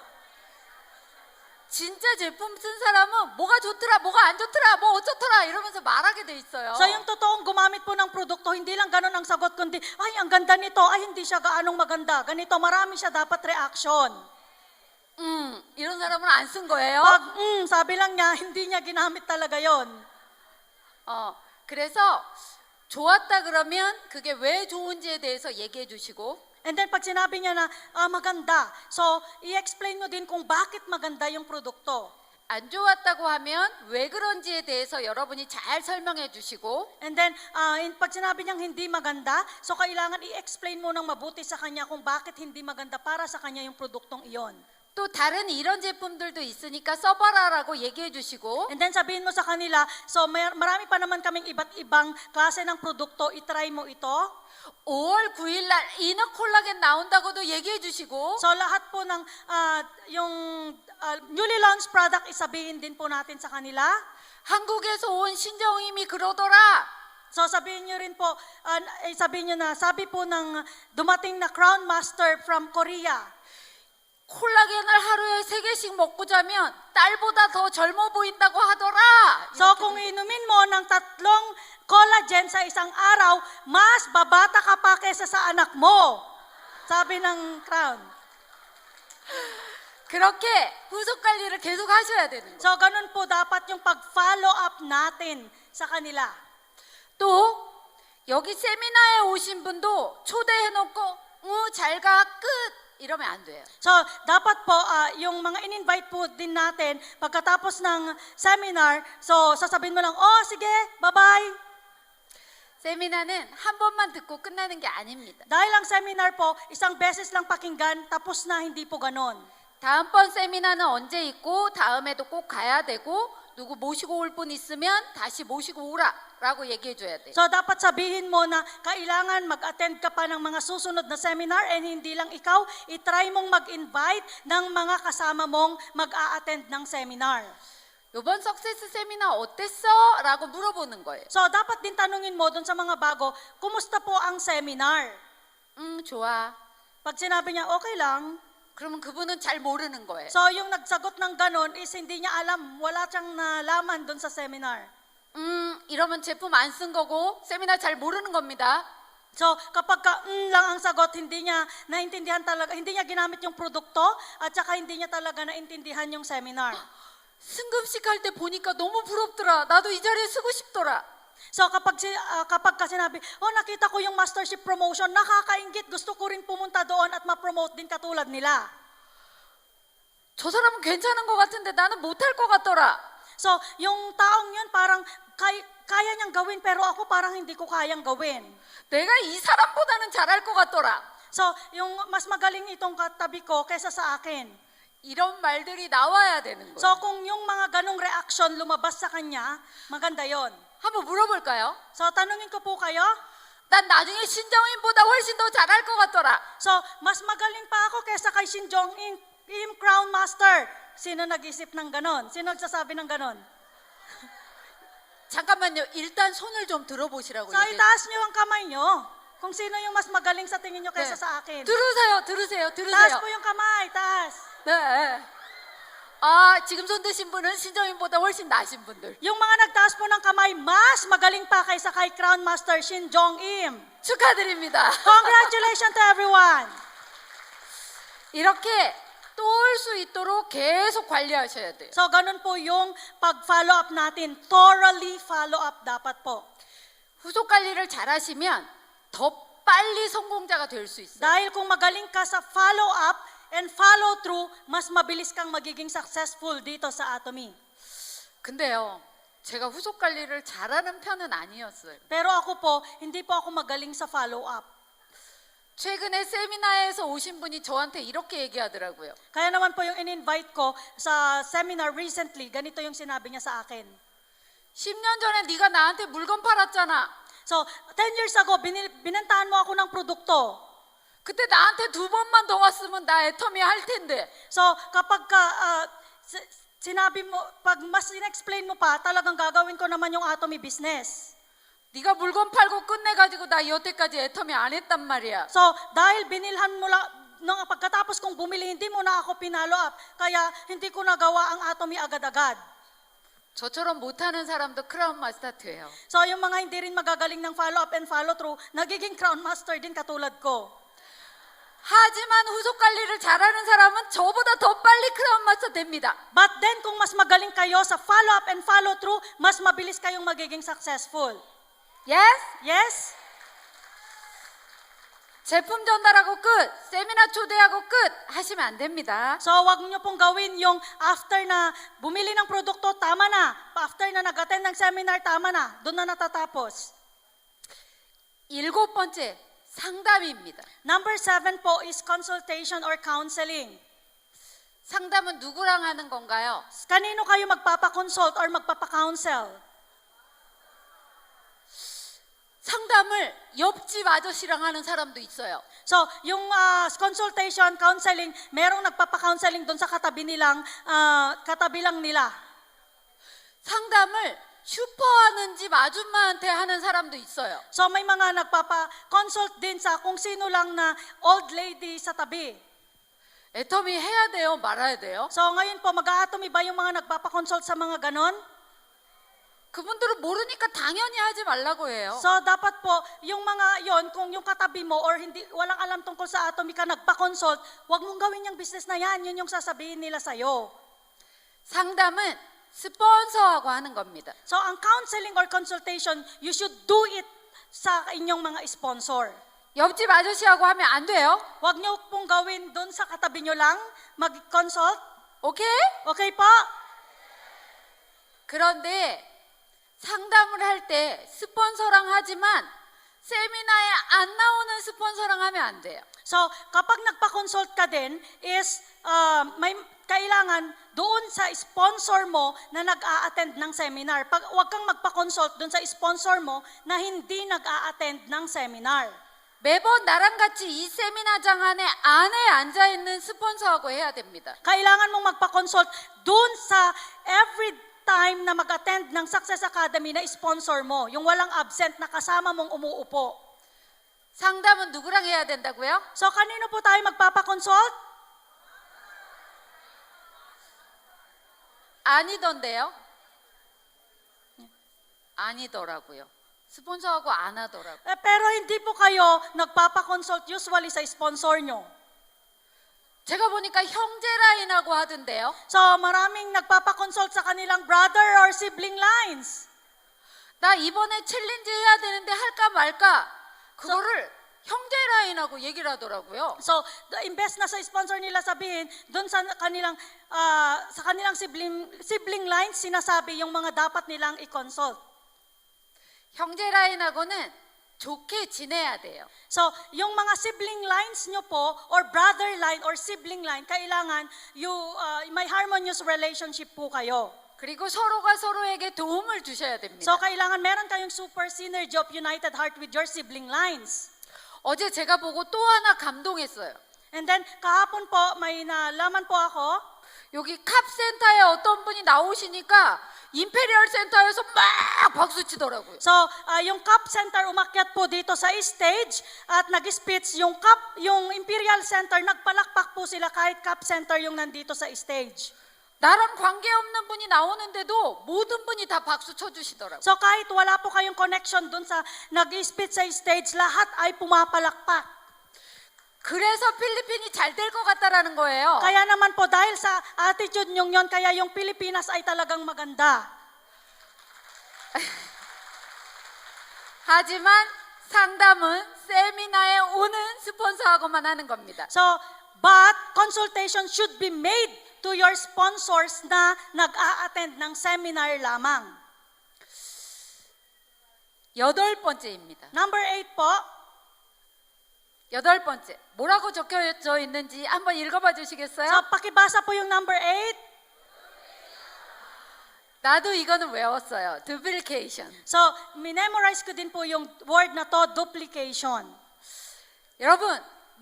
진짜 제품 쓴 사람은 뭐가 좋더라, 뭐가 안 좋더라, 뭐 어쩌더라 이러면서 말하게 돼 있어요. So yung totoong gumamit po ng produkto, hindi lang ganun ang sagot, kundi, ay, ang ganda nito, ay, hindi siya gaanong maganda. Ganito, marami siya dapat reaction. 이런 사람은 안 쓴 거예요. Pag, sabi lang niya, hindi niya ginamit talaga yon. 그래서 좋았다 그러면 그게 왜 좋은지에 대해서 얘기해 주시고 And then pag sinabi niya na, maganda, so i-explain mo din kung bakit maganda yung produkto. 안 좋았다고 하면 왜 그런지에 대해서 여러분이 잘 설명해 주시고 And then, pag sinabi niyang hindi maganda, so kailangan i-explain mo ng mabuti sa kanya kung bakit hindi maganda para sa kanya yung produktong iyon. 또 다른 이런 제품들도 있으니까 써봐라라고 얘기해 주시고 And then sabihin mo sa kanila, so marami pa naman kaming iba't ibang klase ng produkto, itry mo ito. 5월 9일 날 이너 콜라겐 나온다고도 얘기해 주시고 So lahat po ng yung newly launched product, isabihin din po natin sa kanila. 한국에서 온 신정임이 그러더라. So sabihin nyo rin po, sabihin nyo na, sabi po ng dumating na Crown Master from Korea. 콜라겐을 하루에 3개씩 먹고 자면 딸보다 더 젊어 보인다고 하더라. So kung inumin mo ng 3 collagen sa isang araw, mas babata ka pa kesa sa anak mo. Sabi ng Crown. 그렇게 후속 관리를 계속 하셔야 되는 거예요. So ganun po dapat yung pag-follow up natin sa kanila. 또 여기 세미나에 오신 분도 초대해놓고 잘 가 끝 이러면 안 돼요. So dapat po yung mga in-invite po din natin pagkatapos ng seminar, so sasabihin mo lang, oh sige, bye-bye. 세미나는 한 번만 듣고 끝나는 게 아닙니다. Dahil ang seminar po, isang beses lang pakinggan, tapos na, hindi po ganon. 다음번 세미나는 언제 있고 다음에도 꼭 가야 되고 누구 모시고 올 분 있으면 다시 모시고 오라라고 얘기해 줘야 돼요. So dapat sabihin mo na kailangan mag-attend ka pa ng mga susunod na seminar, and hindi lang ikaw, itry mong mag-invite ng mga kasama mong mag-a-attend ng seminar. 이번 석세스 세미나 어땠어? 라고 물어보는 거예요. So dapat din tanungin mo dun sa mga bago, kumusta po ang seminar? 좋아. Pag sinabi niya, okay lang. 그러면 그분은 잘 모르는 거예요. So yung nagsagot ng ganon is hindi niya alam, wala siyang nalaman dun sa seminar. 이러면 제품 안 쓴 거고 세미나 잘 모르는 겁니다. So kapag lang ang sagot, hindi niya naintindihan talaga, hindi niya ginamit yung produkto, at saka hindi niya talaga naintindihan yung seminar. 승급식 할 때 보니까 너무 부럽더라. 나도 이 자리에 쓰고 싶더라. So kapag kasi sinabi, oh nakita ko yung mastership promotion, nakakaingit, gusto ko rin pumunta doon at ma-promote din katulad nila. 저 사람은 괜찮은 것 같은데 나는 못할 것 같더라. So yung taong yun parang kaya niyang gawin, pero ako parang hindi ko kayang gawin. 내가 이 사람보다는 잘할 것 같더라. So yung mas magaling itong katabi ko kaysa sa akin. 이런 말들이 나와야 되는 거예요. So kung yung mga ganong reaction lumabas sa kanya, maganda yon. 한번 물어볼까요? So tanungin ko po kayo, 난 나중에 신정인보다 훨씬 더 잘할 것 같더라. so mas magaling pa ako kaysa kay Shin Jong-im Crown Master. Sino nag-isip ng ganon? Sino nagsasabi ng ganon? 잠깐만요. 일단 손을 좀 들어보시라고 So 얘기해요. itaas niyo ang kamay niyo kung sino yung mas magaling sa tingin niyo kaysa sa akin. 들으세요. Taas po yung kamay, taas. 네. 지금 손 드신 분은 신정인보다 훨씬 나신 분들. Yung mga nagtaas po ng kamay, mas magaling pa kaysa kay Crown Master Shin Jong-im. 축하드립니다. Congratulations to everyone. 이렇게 또 올 수 있도록 계속 관리하셔야 돼요. So ganun po yung pag-follow up natin. Thoroughly follow up dapat po. 후속 관리를 잘 하시면 더 빨리 성공자가 될 수 있어요. Dahil kung magaling ka sa follow up and follow through, mas mabilis kang magiging successful dito sa Atomy. 근데요, 제가 후속 관리를 잘하는 편은 아니었어요. Pero ako po, hindi po ako magaling sa follow up. 최근에 세미나에서 오신 분이 저한테 이렇게 얘기하더라고요. Kaya naman po yung in-invite ko sa seminar recently, ganito yung sinabi niya sa akin. 10년 전에 네가 나한테 물건 팔았잖아. So, 10 years ago, binentahan mo ako ng produkto. 그때 나한테 2번만 더 왔으면 나 애터미 할 텐데. So, kapag sinabi mo, pag mas in-explain mo pa, talagang gagawin ko naman yung Atomy business. 네가 물건 팔고 끝내가지고 나 여태까지 애터미 안 했단 말이야. So, dahil binilhan mo lang, pagkatapos kong bumili, hindi mo na ako pinalo up. Kaya hindi ko nagawa ang Atomy agad-agad. 저처럼 못하는 사람도 크라운 마스터 돼요. So, yung mga hindi rin magagaling ng follow up and follow through, nagiging Crown Master din katulad ko. 하지만 후속 관리를 잘하는 사람은 저보다 더 빨리 크라운 마스터 됩니다. But then, kung mas magaling kayo sa follow up and follow through, mas mabilis kayong magiging successful. Yes? Yes? 제품 전달하고 끝, 세미나 초대하고 끝 하시면 안 됩니다. So wag niyo pong gawin yung after na bumili ng produkto, tama na. After na nag-attend ng seminar, tama na. Doon na natatapos. 7번째, 상담입니다. Number 7 po is consultation or counseling. 상담은 누구랑 하는 건가요? Kanino kayo magpapa-consult or magpapa-counsel? 상담을 옆집 아저씨랑 하는 사람도 있어요. So, yung consultation, counseling, merong nagpapa-counseling doon sa katabi lang nila. 상담을 슈퍼하는 집 아줌마한테 하는 사람도 있어요. So, may mga nagpapa-consult din sa kung sino lang na old lady sa tabi. 애터미 해야 돼요? 말아야 돼요? So, ngayon po, mag-aatomy ba yung mga nagpapa-consult sa mga ganon? 그분들은 모르니까 당연히 하지 말라고 해요. So, dapat po, yung mga yon kung yung katabi mo or hindi, walang alam tungkol sa atomy ka nagpa-consult, wag mong gawin yung business na yan. Yun yung sasabihin nila sa'yo. 상담은 스폰서하고 하는 겁니다. So, ang counseling or consultation, you should do it sa inyong mga sponsor. 옆집 아저씨하고 하면 안 돼요? Wag nyo pong gawin doon sa katabi nyo lang, mag-consult. 오케이? Okay po? 그런데 상담을 할 때 스폰서랑 하지만 세미나에 안 나오는 스폰서랑 하면 안 돼요. So, kapag nagpa-consult ka din, is may kailangan doon sa sponsor mo na nag-a-attend ng seminar. Wag kang magpa-consult doon sa sponsor mo na hindi nag-a-attend ng seminar. 매번 나랑 같이 이 세미나장 안에 앉아 있는 스폰서하고 해야 됩니다. Kailangan mong magpa-consult doon sa every time na mag-attend ng Success Academy na sponsor mo, yung walang absent na kasama mong umuupo. 상담은 누구랑 해야 된다고요? So, kanino po tayo magpapa-consult? 아니던데요? 아니더라고요. 스폰서하고 안 하더라고요. Pero hindi po kayo nagpapa-consult usually sa sponsor nyo. 제가 보니까 형제 라인하고 하던데요. So, maraming nagpapa-consult sa kanilang brother or sibling lines. 나 이번에 챌린지 해야 되는데 할까 말까 그거를 형제 라인하고 얘기를 하더라고요. So, imbes na sa sponsor nila sabihin, doon sa kanilang sibling lines, sinasabi yung mga dapat nilang i-consult. 형제 라인하고는 좋게 지내야 돼요. So, yung mga sibling lines nyo po, or brother line or sibling line, kailangan may harmonious relationship po kayo. 그리고 서로가 서로에게 도움을 주셔야 됩니다. So, kailangan meron kayong super synergy of united heart with your sibling lines. 어제 제가 보고 또 하나 감동했어요. And then, kahapon po, may nalaman po ako, 여기 캅센터에 어떤 분이 나오시니까 임페리얼 센터에서 막 박수 치더라고요. so, yung CAP Center umakyat po dito sa stage at nag-speech yung Imperial Center, nagpalakpak po sila kahit CAP Center yung nandito sa stage. 나랑 관계없는 분이 나오는데도 모든 분이 다 박수 쳐주시더라고요. So, kahit wala po kayong connection dun sa nag-speech sa stage, lahat ay pumapalakpak. 그래서 필리핀이 잘 될 것 같다라는 거예요. Kaya naman po, dahil sa attitude nyong yon, kaya yung Pilipinas ay talagang maganda. 하지만 상담은 세미나에 오는 스폰서하고만 하는 겁니다. So, but consultation should be made to your sponsors na nag-a-attend ng seminar lamang. 8번째입니다. Number 8 po. 8번째. 뭐라고 적혀져 있는지 한번 읽어봐 주시겠어요? So, pakibasa po yung number 8. 나도 이거는 외웠어요. duplication. So, minemorize ko din po yung word na to, duplication. 여러분,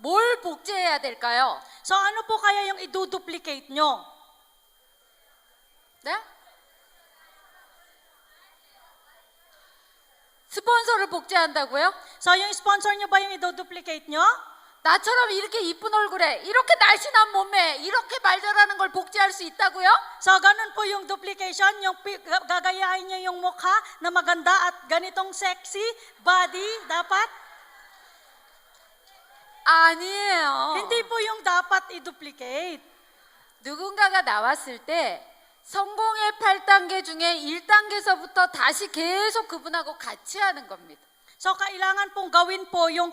뭘 복제해야 될까요? So, ano po kaya yung i-duplicate nyo? 네? 스폰서를 복제한다고요? So, yung sponsor nyo ba yung i-duplicate nyo? 나처럼 이렇게 이쁜 얼굴에 이렇게 날씬한 몸매 이렇게 말 잘하는 걸 복제할 수 있다고요? So, ganun po yung duplication, yung gagayahin nyo yung mukha na maganda at ganitong sexy body, dapat? 아니에요. Hindi po yung dapat i-duplicate. 누군가가 나왔을 때 성공의 8단계 중에 1단계서부터 다시 계속 그분하고 같이 하는 겁니다. So kailangan pong gawin po yung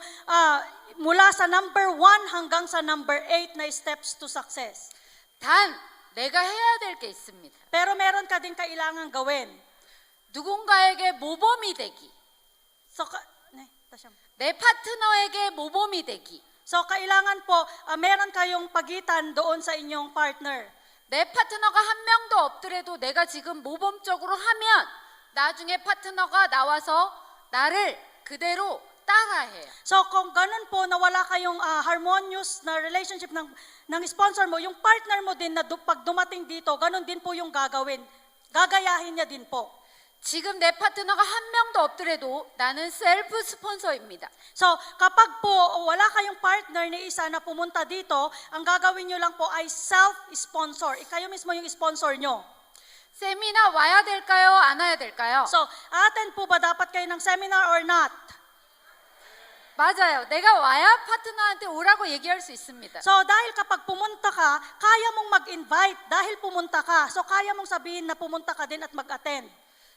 mula sa number 1 hanggang sa number 8 na steps to success. 단 내가 해야 될 게 있습니다. Pero meron ka din kailangan gawin. 누군가에게 모범이 되기. So, 다시 한번. 내 파트너에게 모범이 되기. So kailangan po, meron kayong pagitan doon sa inyong partner. 내 파트너가 한 명도 없더라도 내가 지금 모범적으로 하면 나중에 파트너가 나와서 나를 그대로 따라해요. So kung ganun po na wala kayong harmonious na relationship ng sponsor mo, yung partner mo din na pag dumating dito, ganun din po yung gagawin. Gagayahin niya din po. 지금 내 파트너가 한 명도 없더라도 나는 셀프 스폰서입니다. So kapag po wala kayong partner ni isa na pumunta dito, ang gagawin nyo lang po ay self-sponsor. Kayo mismo yung sponsor nyo. 세미나 와야 될까요? 안 와야 될까요? So, attend po ba dapat kayo ng seminar or not? 맞아요. 내가 와야 파트너한테 오라고 얘기할 수 있습니다. So, dahil kapag pumunta ka, kaya mong mag-invite dahil pumunta ka. So, kaya mong sabihin na pumunta ka din at mag-attend.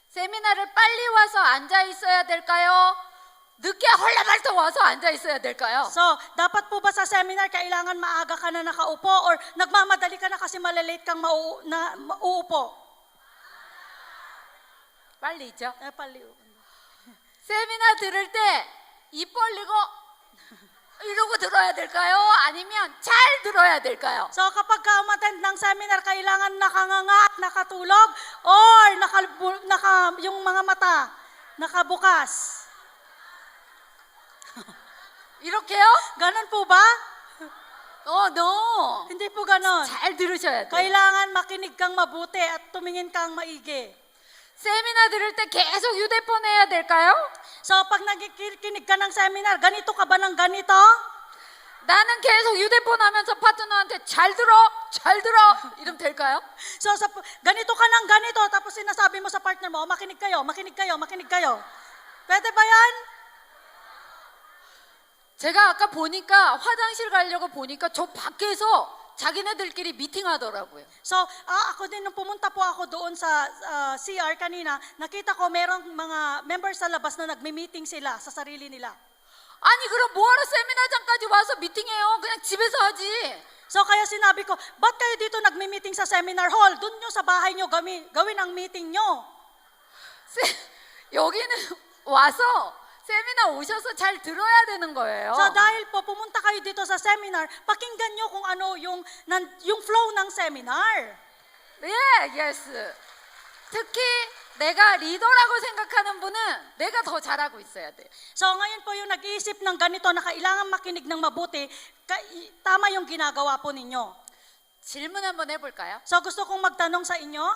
세미나를 빨리 와서 앉아 있어야 될까요? 늦게 헐레벌떡 와서 앉아 있어야 될까요? So, dapat po ba sa seminar kailangan maaga ka na nakaupo or nagmamadali ka na kasi malalate kang mauupo? 빨리죠. Pali. 세미나 들을 때 입 벌리고 이러고 들어야 될까요? 아니면 잘 들어야 될까요? So, kapag ka umattend ng seminar, kailangan nakanganga at nakatulog or yung mga mata nakabukas. 이렇게요? Ganon po ba? No. Hindi po ganon. 잘 들으셔야 돼요. Kailangan makinig kang mabuti at tumingin kang maigi. 세미나 들을 때 계속 휴대폰 해야 될까요? So, pag nakikinig ka ng seminar, ganito ka ba ng ganito? 나는 계속 휴대폰 하면서 파트너한테 잘 들어 이러면 될까요? So, ganito ka ng ganito, tapos sinasabi mo sa partner mo, makinig kayo. Pwede ba yan? 제가 아까 보니까 화장실 가려고 보니까 저 밖에서 자기네들끼리 미팅하더라고요. So, ako din, nung pumunta po ako doon sa CR kanina, nakita ko merong mga members sa labas na nagmi-meeting sila sa sarili nila. 아니 그럼 뭐하러 세미나장까지 와서 미팅해요? 그냥 집에서 하지. So, kaya sinabi ko, ba't kayo dito nagmi-meeting sa seminar hall? Doon nyo sa bahay nyo gawin ang meeting nyo. 여기는 와서 세미나 오셔서 잘 들어야 되는 거예요. So, dahil po pumunta kayo dito sa seminar, pakinggan nyo kung ano yung flow ng seminar. Yes. 특히 내가 리더라고 생각하는 분은 내가 더 잘하고 있어야 돼. So, ngayon po yung nag-iisip ng ganito na kailangan makinig ng mabuti, tama yung ginagawa po ninyo. 질문 한번 해볼까요? So, gusto kong magtanong sa inyo,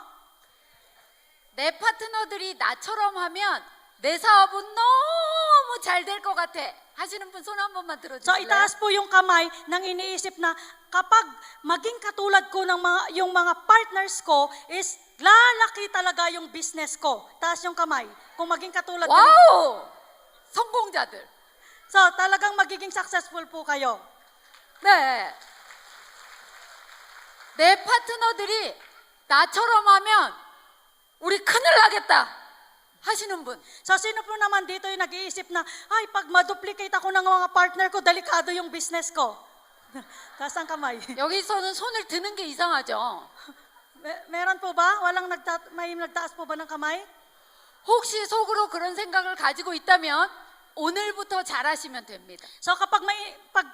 내 파트너들이 나처럼 하면 내 사업은 너무 잘 될 것 같아 하시는 분 손 한 번만 so 들어주실래요? itaas po yung kamay nang iniisip na kapag maging katulad ko ng yung mga partners ko is lalaki talaga yung business ko. Taas yung kamay. Kung maging katulad ka 와우! 성공자들. So, talagang magiging successful po kayo. 네. 내 파트너들이 나처럼 하면 우리 큰일 나겠다 하시는 분. So, sino po naman dito yung nag-iisip na, ay, pag ma-duplicate ako ng mga partner ko, delikado yung business ko. Taas ang kamay. 여기서는 손을 드는 게 이상하죠. Meron po ba? May nagtaas po ba ng kamay? 혹시 속으로 그런 생각을 가지고 있다면 오늘부터 잘하시면 됩니다. So kapag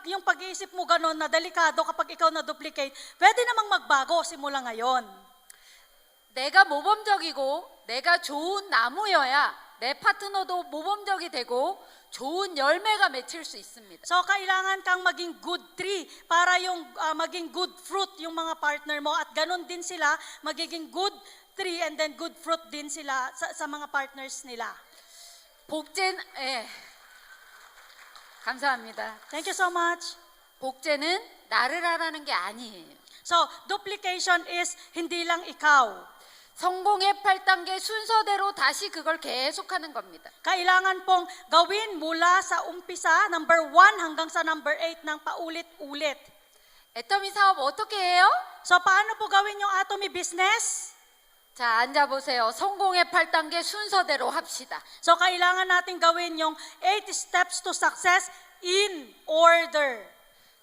yung pag-iisip mo gano'n na delikado kapag ikaw na-duplicate, pwede namang magbago simula ngayon. 내가 모범적이고 내가 좋은 나무여야 내 파트너도 모범적이 되고 좋은 열매가 맺힐 수 있습니다. So kailangan kang maging good tree para yung maging good fruit yung mga partner mo at gano'n din sila magiging good tree and then good fruit din sila sa mga partners nila. 감사합니다. Thank you so much. 복제는 나를 하라는 게 아니에요. So duplication is hindi lang ikaw. 성공의 8단계 순서대로 다시 그걸 계속하는 겁니다. Kailangan pong gawin mula sa umpisa, number 1 hanggang sa number 8 ng paulit-ulit. 애터미 사업 어떻게 해요? So paano po gawin yung Atomy business? 자, 앉아보세요. 성공의 8단계 순서대로 합시다. So kailangan natin gawin yung 8 steps to success in order.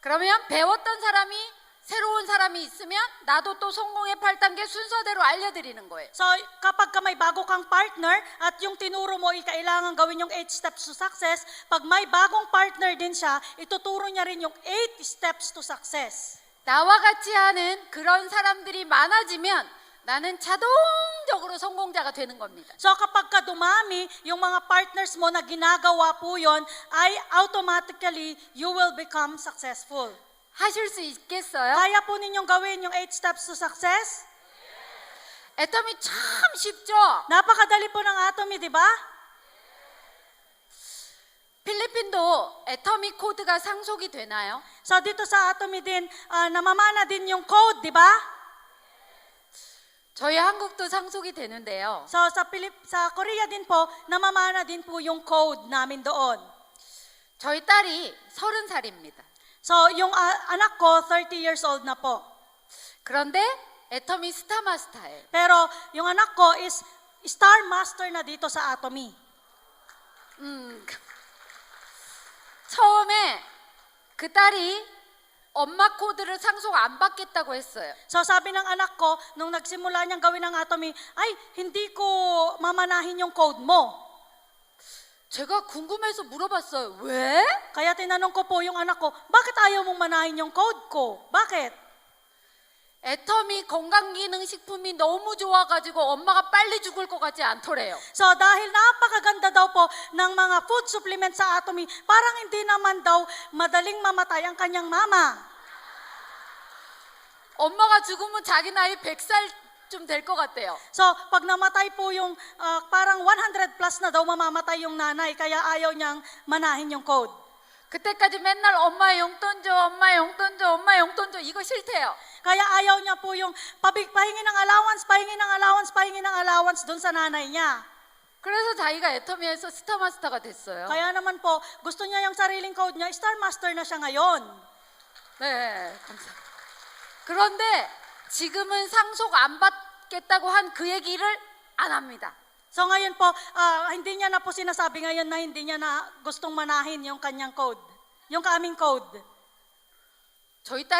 그러면 배웠던 사람이 새로운 사람이 있으면 나도 또 성공의 8단계 순서대로 알려드리는 거예요. So kapag ka may bago kang partner at yung tinuro mo ay kailangan gawin yung 8 steps to success, pag may bagong partner din siya, ituturo niya rin yung 8 steps to success. 나와 같이 하는 그런 사람들이 많아지면 나는 자동적으로 성공자가 되는 겁니다. So kapag ka dumami, yung mga partners mo na ginagawa po yon, ay automatically you will become successful. 하실 수 있겠어요? Kaya po ninyong gawin yung 8 steps to success? 애터미 참 쉽죠? Napakadali po ng Atomy, di ba? 필리핀도 애터미 코드가 상속이 되나요? So dito sa Atomy din, namamana din yung code, di ba? 저희 한국도 상속이 되는데요. So sa Korea din po, namamana din po yung code namin doon. 저희 딸이 30살입니다. So yung anak ko, 30 years old na po. 그런데 애터미 스타마스터예요. Pero yung anak ko is Star Master na dito sa Atomy. 처음에 그 딸이 엄마 코드를 상속 안 받겠다고 했어요. So sabi ng anak ko, nung nagsimula niyang gawin ang Atomy, ay hindi ko mamanahin yung code mo. 제가 궁금해서 물어봤어요. 왜? Kaya tinanong ko po yung anak ko, bakit ayaw mong manahin yung code ko? Bakit? 애터미 건강기능식품이 너무 좋아가지고 엄마가 빨리 죽을 것 같지 않더래요. So dahil napakaganda daw po ng mga food supplements sa Atomy, parang hindi naman daw madaling mamatay ang kanyang mama. 엄마가 죽으면 자기 나이 100살쯤 될 것 같대요. So pag namatay po yung parang 100 plus na daw mamamatay yung nanay, kaya ayaw niyang manahin yung code. 그때까지 맨날 엄마 용돈 줘, 엄마 용돈 줘, 엄마 용돈 줘 이거 싫대요. Kaya ayaw niya po yung pahingi ng allowance, pahingi ng allowance, pahingi ng allowance dun sa nanay niya. 그래서 자기가 애터미에서 스타마스터가 됐어요. Kaya naman po, gusto niya yung sariling code niya, Star Master na siya ngayon. 네, 감사합니다. 그런데 지금은 상속 안 받겠다고 한 그 얘기를 안 합니다. So ngayon po, hindi niya na po sinasabi ngayon na hindi niya na gustong manahin yung kanyang code. Yung kaming code. 저희 딸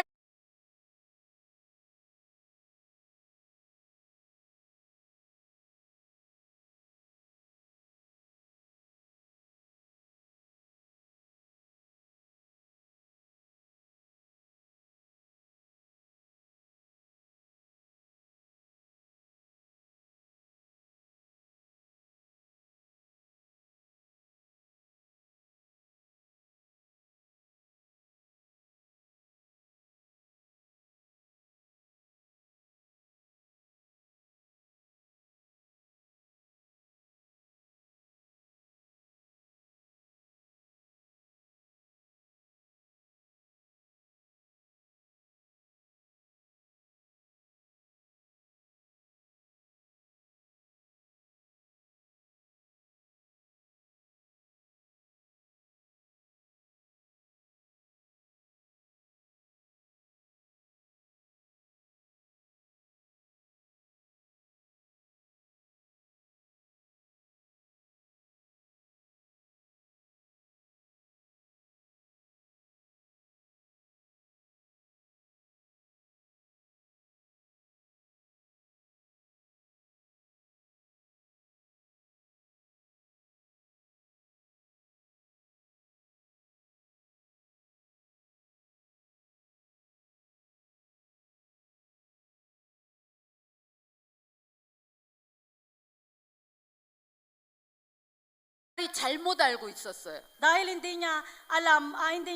잘못 알고 있었어요. Dahil hindi niya alam, hindi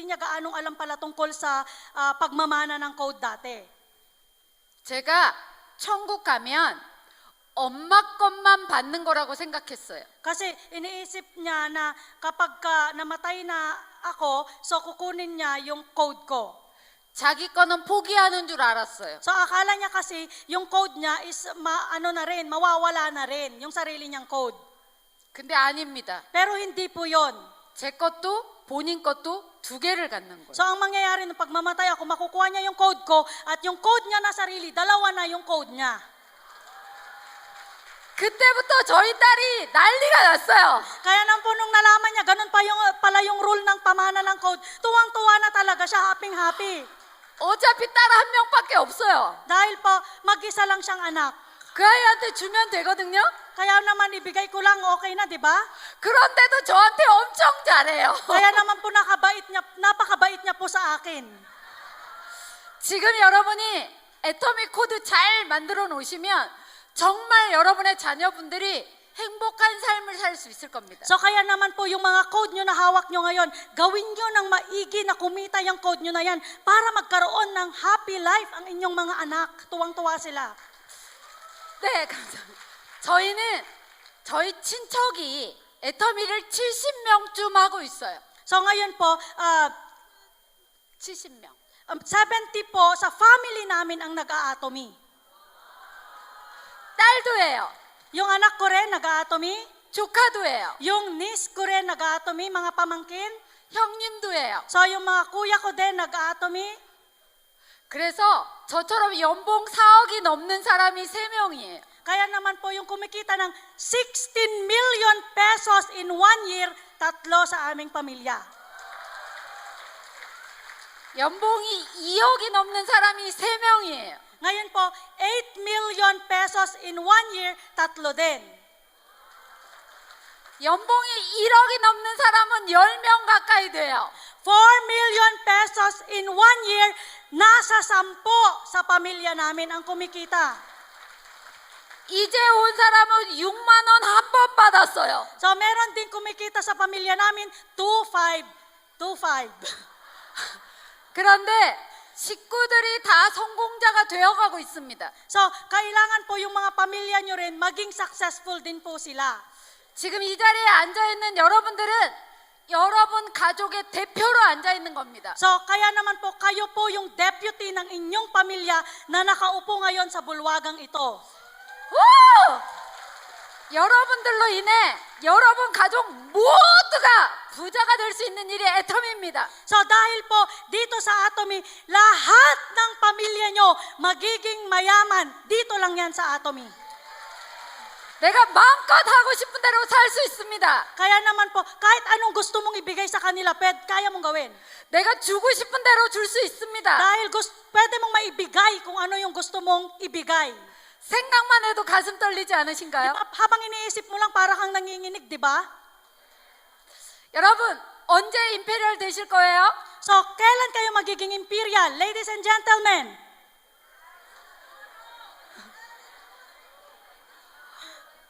niya gaanong alam pala tungkol sa pagmamana ng code dati. 제가 천국 가면 엄마 것만 받는 거라고 생각했어요. Kasi iniisip niya na kapag ka namatay na ako, so kukunin niya yung code ko. 자기 거는 포기하는 줄 알았어요. So akala niya kasi yung code niya is mawawala na rin, yung sarili niyang code. 근데 아닙니다. Pero hindi po yon. 제 것도 본인 것도 두 개를 갖는 거예요. So ang mangyayari nung pagmamatay ako, makukuha niya yung code ko at yung code niya na sarili, dalawa na yung code niya. 그때부터 저희 딸이 난리가 났어요. Kaya nang po nung nalaman niya, ganun pa pala yung rule ng pamana ng code, tuwang-tuwa na talaga siya, happy-happy. 어차피 딸 한 명밖에 없어요. Dahil po, mag-isa lang siyang anak. 그 아이한테 주면 되거든요. Kaya naman ibigay ko lang, okay na, di ba? 그런데도 저한테 엄청 잘해요. Kaya naman po napakabait niya po sa akin. 지금 여러분이 애터미 코드 잘 만들어 놓으시면 정말 여러분의 자녀분들이 행복한 삶을 살 수 있을 겁니다. So kaya naman po yung mga code nyo na hawak nyo ngayon, gawin nyo ng maigi na kumita yung code nyo na yan para magkaroon ng happy life ang inyong mga anak. Tuwang-tuwa sila. 네, 감사합니다. 저희 친척이 애터미를 70명쯤 하고 있어요. So ngayon po, 70명. 70 po sa family namin ang nag-aatomy. 딸도 해요. Yung anak ko rin nag-aatomy. 조카도 해요. Yung niece ko rin nag-aatomy, mga pamangkin. 형님도 해요. So yung mga kuya ko din nag-aatomy. 그래서 저처럼 연봉 4억이 넘는 사람이 3명이에요. Kaya naman po yung kumikita ng 16 million pesos in 1 year, 3 sa aming pamilya. 연봉이 2억이 넘는 사람이 3명이에요. Ngayon po, 8 million pesos in 1 year, 3 din. 연봉이 1억이 넘는 사람은 10명 가까이 돼요. 4 million pesos in 1 year, nasa 10 sa pamilya namin ang kumikita. 이제 온 사람은 6만 원 한 번 받았어요. So meron din kumikita sa pamilya namin, 2.5. 그런데 식구들이 다 성공자가 되어가고 있습니다. So kailangan po yung mga pamilya nyo rin, maging successful din po sila. 지금 이 자리에 앉아있는 여러분들은 여러분 가족의 대표로 앉아있는 겁니다. So kaya naman po, kayo po yung deputy ng inyong pamilya na nakaupo ngayon sa bulwagang ito. 오! 여러분들로 인해 여러분 가족 모두가 부자가 될 수 있는 일이 애터미입니다. So dahil po dito sa Atomy, lahat ng pamilya nyo magiging mayaman. Dito lang yan sa Atomy. 내가 마음껏 하고 싶은 대로 살 수 있습니다. Kaya naman po, kahit anong gusto mong ibigay sa kanila, kaya mong gawin. 내가 주고 싶은 대로 줄 수 있습니다. Dahil pwede mong maibigay kung ano yung gusto mong ibigay. 생각만 해도 가슴 떨리지 않으신가요? Habang iniisip mo lang, para kang nanginginig, di ba? 여러분, 언제 임페리얼 되실 거예요? So, kailan kayo magiging imperial? Ladies and gentlemen,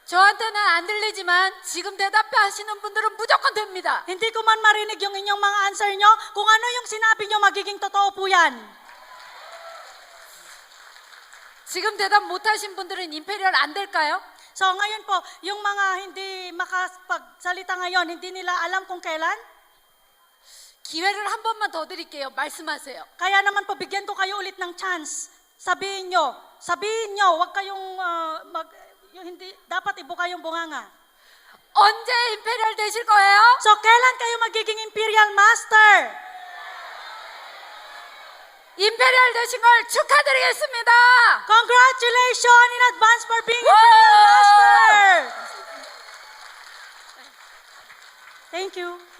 저한테는 안 들리지만 지금 대답하시는 분들은 무조건 됩니다. hindi ko man marinig yung inyong mga answer nyo. Kung ano yung sinabi nyo, magiging totoo po yan. 지금 대답 못하신 분들은 임페리얼 안 될까요? So, ngayon po, yung mga hindi makapagsalita ngayon, hindi nila alam kung kailan. 기회를 한 번만 더 드릴게요. 말씀하세요. Kaya naman po, bigyan ko kayo ulit ng chance. Sabihin nyo, wag kayong, yung hindi, dapat ibuka yung bunganga. 언제 임페리얼 되실 거예요? So, kailan kayo magiging imperial master? 임페리얼 되신 걸 축하드리겠습니다. Congratulations in advance for being imperial master! Thank you.